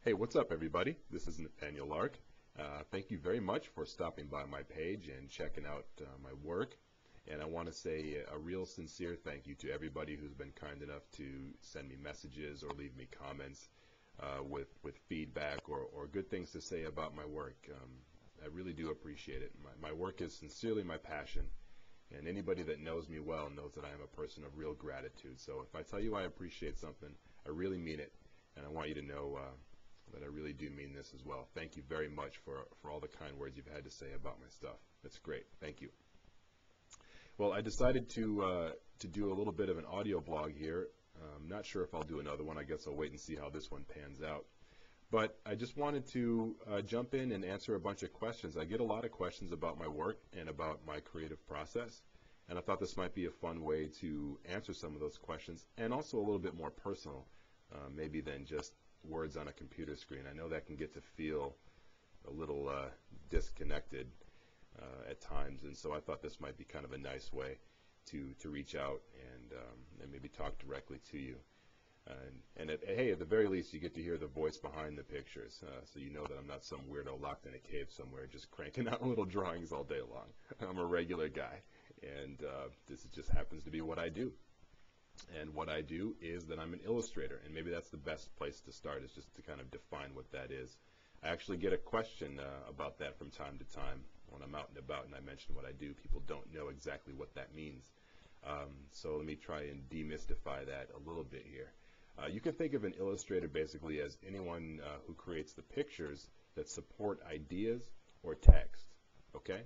Hey, what's up, everybody? This is Nathanael Lark. Thank you very much for stopping by my page and checking out my work. And I want to say a real sincere thank you to everybody who's been kind enough to send me messages or leave me comments with feedback or good things to say about my work. I really do appreciate it. My work is sincerely my passion, and anybody that knows me well knows that I am a person of real gratitude. So if I tell you I appreciate something, I really mean it, and I want you to know that I really do mean this as well. Thank you very much for all the kind words you've had to say about my stuff. That's great. Thank you. Well, I decided to do a little bit of an audio blog here. I'm not sure if I'll do another one. I guess I'll wait and see how this one pans out. But I just wanted to jump in and answer a bunch of questions. I get a lot of questions about my work and about my creative process, and I thought this might be a fun way to answer some of those questions, and also a little bit more personal, maybe than just words on a computer screen. I know that can get to feel a little disconnected at times, and so I thought this might be kind of a nice way to reach out and maybe talk directly to you. Hey, at the very least, you get to hear the voice behind the pictures, so you know that I'm not some weirdo locked in a cave somewhere just cranking out little drawings all day long. I'm a regular guy, and this just happens to be what I do. And what I do is that I'm an illustrator, and maybe that's the best place to start, is just to kind of define what that is. I actually get a question about that from time to time when I'm out and about and I mention what I do. People don't know exactly what that means. So let me try and demystify that a little bit here. You can think of an illustrator basically as anyone who creates the pictures that support ideas or text, okay?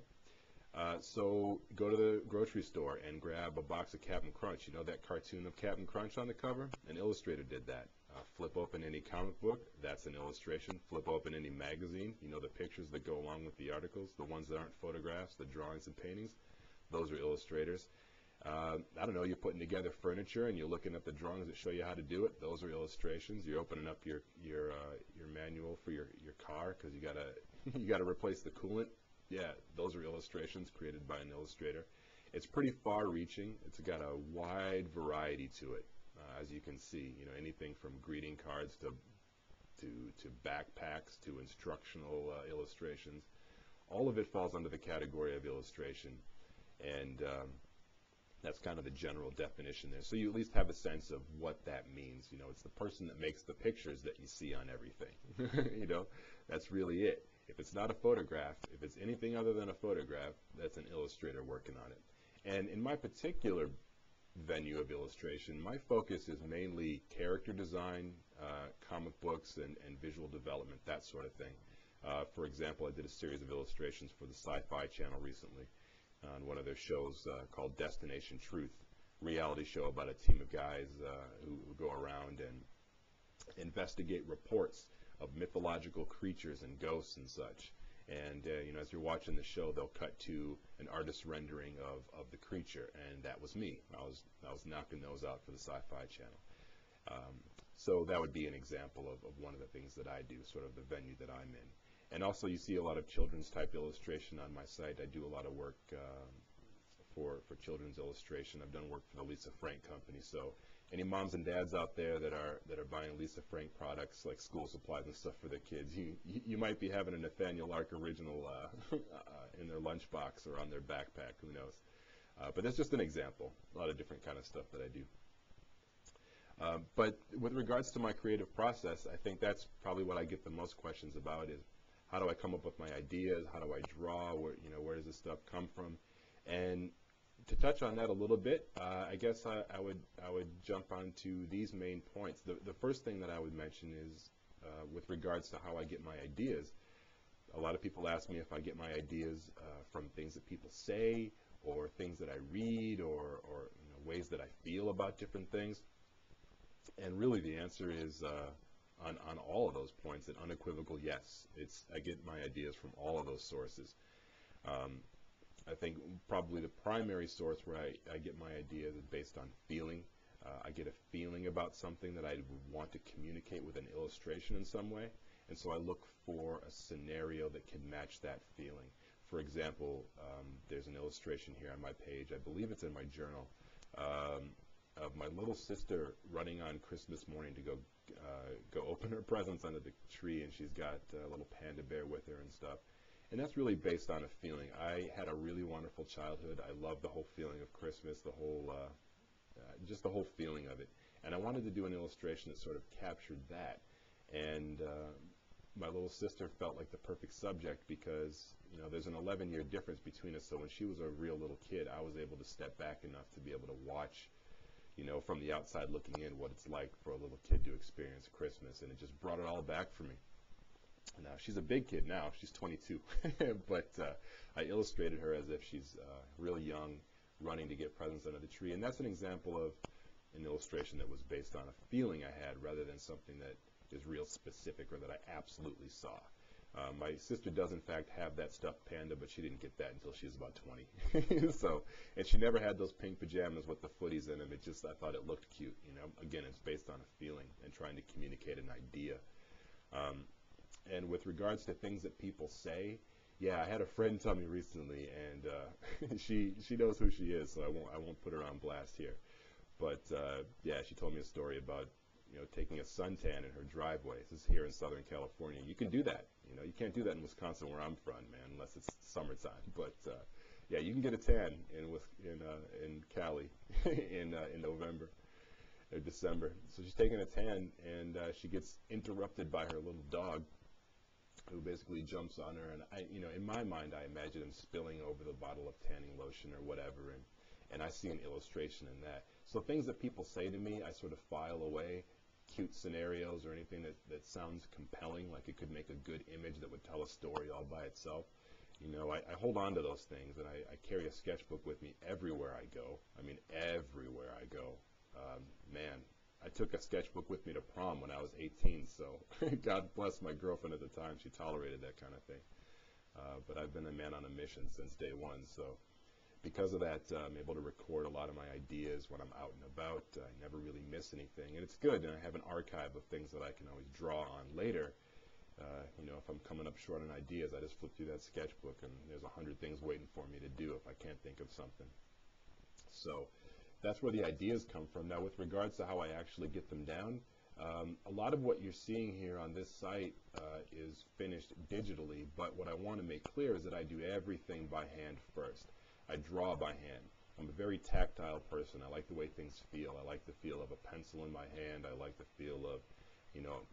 So go to the grocery store and grab a box of Captain Crunch. You know that cartoon of Captain Crunch on the cover? An illustrator did that. Flip open any comic book, that's an illustration. Flip open any magazine, you know the pictures that go along with the articles, the ones that aren't photographs, the drawings and paintings, those are illustrators. I don't know, you're putting together furniture and you're looking at the drawings that show you how to do it, those are illustrations. You're opening up your manual for your car because you gotta replace the coolant. Yeah, those are illustrations created by an illustrator. It's pretty far-reaching. It's got a wide variety to it, as you can see. You know, anything from greeting cards to backpacks to instructional illustrations. All of it falls under the category of illustration, and that's kind of the general definition there. So you at least have a sense of what that means. You know, it's the person that makes the pictures that you see on everything. You know, that's really it. If it's not a photograph, if it's anything other than a photograph, that's an illustrator working on it. And in my particular venue of illustration, my focus is mainly character design, comic books, and visual development, that sort of thing. For example, I did a series of illustrations for the Sci-Fi Channel recently on one of their shows called Destination Truth, reality show about a team of guys who go around and investigate reports of mythological creatures and ghosts and such. And you know, as you're watching the show, they'll cut to an artist's rendering of the creature, and that was me. I was knocking those out for the Sci-Fi Channel. So that would be an example of one of the things that I do, sort of the venue that I'm in. And also, you see a lot of children's type illustration on my site. I do a lot of work for children's illustration. I've done work for the Lisa Frank Company. So any moms and dads out there that are buying Lisa Frank products like school supplies and stuff for their kids, you might be having a Nathanael Lark original in their lunchbox or on their backpack. Who knows? But that's just an example. A lot of different kind of stuff that I do. But with regards to my creative process, I think that's probably what I get the most questions about is how do I come up with my ideas? How do I draw? Where does this stuff come from? And to touch on that a little bit, I guess I would jump onto these main points. The first thing that I would mention is with regards to how I get my ideas. A lot of people ask me if I get my ideas from things that people say or things that I read or ways that I feel about different things. And really the answer is on all of those points, an unequivocal yes. I get my ideas from all of those sources. I think probably the primary source where I get my ideas is based on feeling. I get a feeling about something that I would want to communicate with an illustration in some way, and so I look for a scenario that can match that feeling. For example, there's an illustration here on my page. I believe it's in my journal. of my little sister running on Christmas morning to go open her presents under the tree, and she's got a little panda bear with her and stuff. And that's really based on a feeling. I had a really wonderful childhood. I love the whole feeling of Christmas, just the whole feeling of it. And I wanted to do an illustration that sort of captured that. And my little sister felt like the perfect subject because, there's an 11-year difference between us. So when she was a real little kid, I was able to step back enough to be able to watch, from the outside looking in, what it's like for a little kid to experience Christmas. And it just brought it all back for me. Now, she's a big kid now. She's 22. But I illustrated her as if she's really young, running to get presents under the tree. And that's an example of an illustration that was based on a feeling I had rather than something that is real specific or that I absolutely saw. My sister does, in fact, have that stuffed panda, but she didn't get that until she was about 20. And she never had those pink pajamas with the footies in them. I thought it looked cute. Again, it's based on a feeling and trying to communicate an idea. And with regards to things that people say, yeah, I had a friend tell me recently, and she knows who she is, so I won't put her on blast here. But yeah, she told me a story about taking a suntan in her driveway. This is here in Southern California. You can do that. You can't do that in Wisconsin, where I'm from, man, unless it's summertime. But yeah, you can get a tan in Cali in November or December. So she's taking a tan, and she gets interrupted by her little dog, who basically jumps on her. And in my mind, I imagine him spilling over the bottle of tanning lotion or whatever, and I see an illustration in that. So things that people say to me, I sort of file away. Cute scenarios or anything that sounds compelling, like it could make a good image that would tell a story all by itself. I hold on to those things, and I carry a sketchbook with me everywhere I go. I mean, everywhere I go. Man, I took a sketchbook with me to prom when I was 18, so God bless my girlfriend at the time. She tolerated that kind of thing. But I've been a man on a mission since day one, so because of that, I'm able to record a lot of my ideas when I'm out and about. I never really miss anything, and it's good. And I have an archive of things that I can always draw on later. If I'm coming up short on ideas, I just flip through that sketchbook, and there's 100 things waiting for me to do if I can't think of something. So that's where the ideas come from. Now, with regards to how I actually get them down, a lot of what you're seeing here on this site is finished digitally, but what I want to make clear is that I do everything by hand first. I draw by hand. I'm a very tactile person. I like the way things feel. I like the feel of a pencil in my hand. I like the feel of,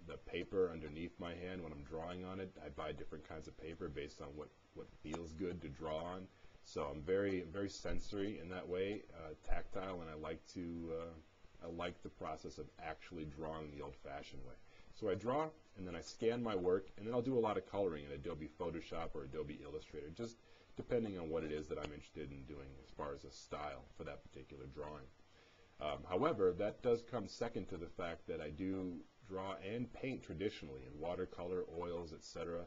the paper underneath my hand when I'm drawing on it. I buy different kinds of paper based on what feels good to draw on. So I'm very sensory in that way, tactile, and I like the process of actually drawing the old-fashioned way. So I draw, and then I scan my work, and then I'll do a lot of coloring in Adobe Photoshop or Adobe Illustrator, just depending on what it is that I'm interested in doing as far as a style for that particular drawing. However, that does come second to the fact that I do draw and paint traditionally in watercolor, oils, etc.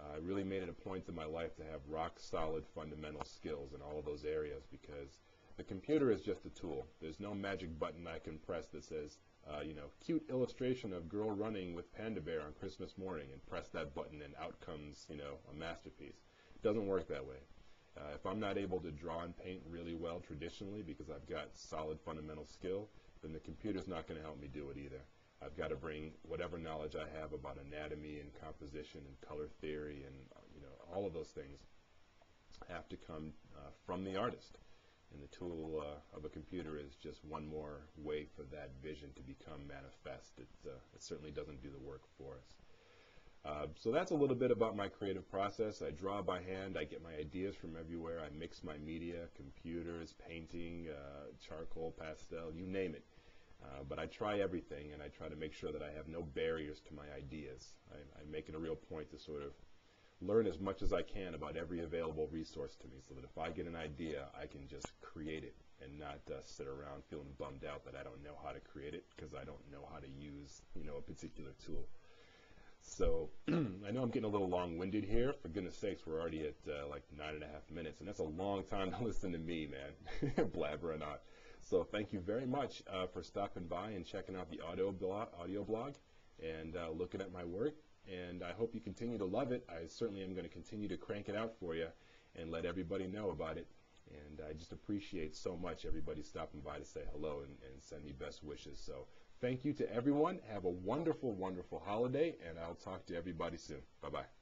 I really made it a point in my life to have rock-solid fundamental skills in all of those areas, because the computer is just a tool. There's no magic button I can press that says, cute illustration of girl running with panda bear on Christmas morning, and press that button and out comes, a masterpiece. It doesn't work that way. If I'm not able to draw and paint really well traditionally because I've got solid fundamental skill, then the computer's not going to help me do it either. I've got to bring whatever knowledge I have about anatomy and composition and color theory and all of those things have to come from the artist. And the tool of a computer is just one more way for that vision to become manifest. It certainly doesn't do the work for us. So that's a little bit about my creative process. I draw by hand. I get my ideas from everywhere. I mix my media, computers, painting, charcoal, pastel, you name it. But I try everything, and I try to make sure that I have no barriers to my ideas. I make it a real point to sort of learn as much as I can about every available resource to me, so that if I get an idea, I can just create it and not sit around feeling bummed out that I don't know how to create it because I don't know how to use a particular tool. So I know I'm getting a little long-winded here. For goodness sakes, we're already at like 9.5 minutes, and that's a long time to listen to me, man, blabber or not. So thank you very much for stopping by and checking out the audio blog and looking at my work. And I hope you continue to love it. I certainly am going to continue to crank it out for you and let everybody know about it. And I just appreciate so much everybody stopping by to say hello and send me best wishes. So thank you to everyone. Have a wonderful, wonderful holiday, and I'll talk to everybody soon. Bye-bye.